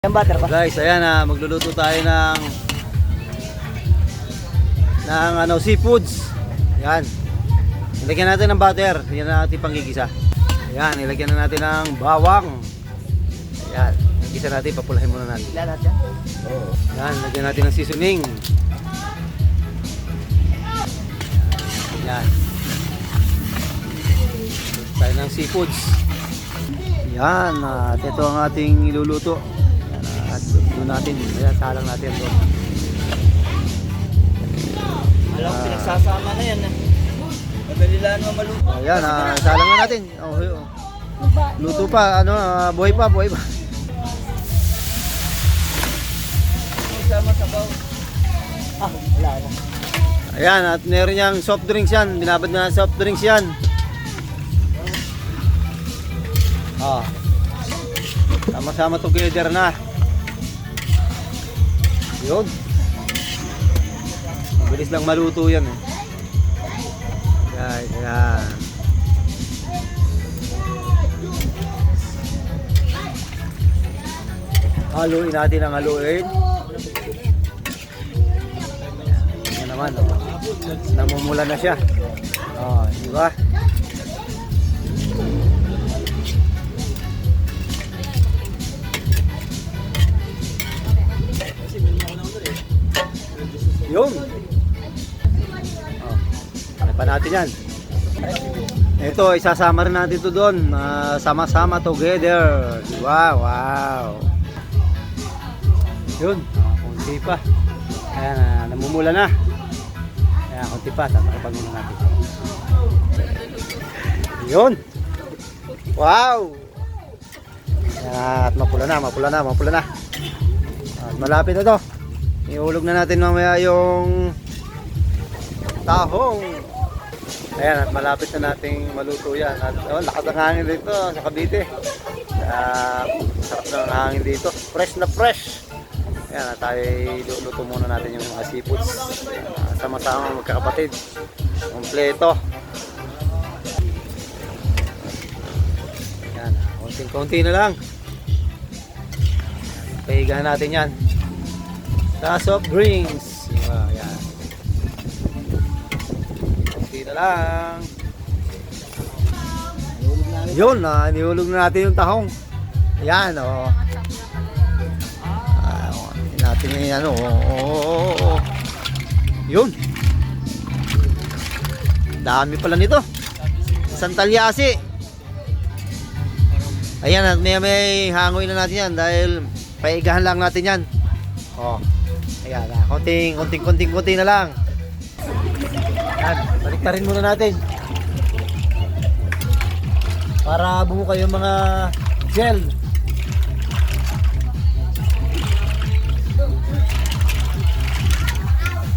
Yung butter ba? Guys, ayan na, magluluto tayo ng seafoods. Ayan. Ilagyan natin ng butter. Yan na ating panggigisa. Ayan, ilagyan na natin ng bawang. Ayan, igisa natin, papulahin muna natin. Lahat yan? Oo. Ayan, lagyan natin ng seasoning. Ayan. Luto tayo ng seafoods. Ayan, at ito ang ating iluluto. At doon natin, ayan, salang natin doon. Alam, pinagsasama na yan. Madali lang naman maluto. Ayan, salang na natin. Luto pa, buhay pa. Sama sabaw. Wala na. Ayan, at meron niyang soft drinks yan. Binabad na soft drinks yan. Sama-sama together na. Yun. Mabilis lang maluto yan eh. Ayan. Haluin natin ang haluin. Ayan naman. Namumula na siya. Di ba? Yun. Ano pa natin yan? Ito, isasama rin natin ito doon. Sama-sama together. Wow, wow. Yun. Kunti pa. Ayan, namumula na. Ayan, kunti pa. Tatakpan muna natin. Yun. Wow. Ayan, at mapula na. At malapit na to. Iulog na natin mamaya yung tahong. Ayan, at malapit na nating maluto yan. At lakas ng hangin dito sa Cavite. Sarap ng hangin dito. Fresh na fresh. Ayan, at tayo luto muna natin yung mga seafoods. Sama-sama magkakapatid. Kompleto. Ayan, konting-konti na lang. Pahigahan natin yan. Sa soft drinks. Ayan. Kunti na lang. Yun, nihulog na natin yung tahong. Ayan, natin yung Yun. Dami pala nito. Santalyasi. Ayan, at may hangoy na natin yan dahil paigahan lang natin yan. Ayan, konting-konti na lang. Ayan, baliktarin muna natin. Para bumuka yung mga gel.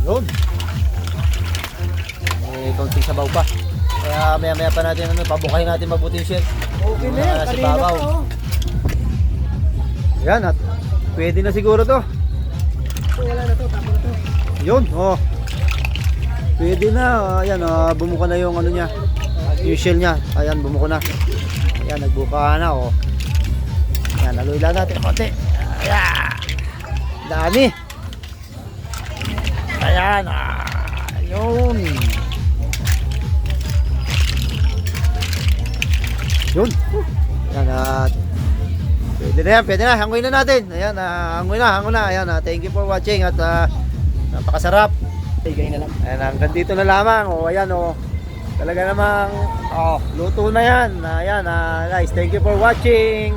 Yun. Konting sabaw pa. Kaya maya pa natin pabukahin natin mabuti yung shell. Okay na yan, kanina pa. Ayan, at pwede na siguro to. Wala na to, tapo na to. Yun, pwede na. Ayan, bumuka na yung niya. Yung shell niya. Ayan, bumuka na. Ayan, nagbuka na, Ayan, haluin lang natin konti. Ayan. Dami. Ayan, yun. Yun. Ayan, pwede na, hangoy na natin. Ayan, hangoy na. Ayan, thank you for watching at napakasarap. Tigay na lang. Ayan, hanggang dito na lamang. Ayan, talaga namang luto na yan. Ayan, guys, thank you for watching.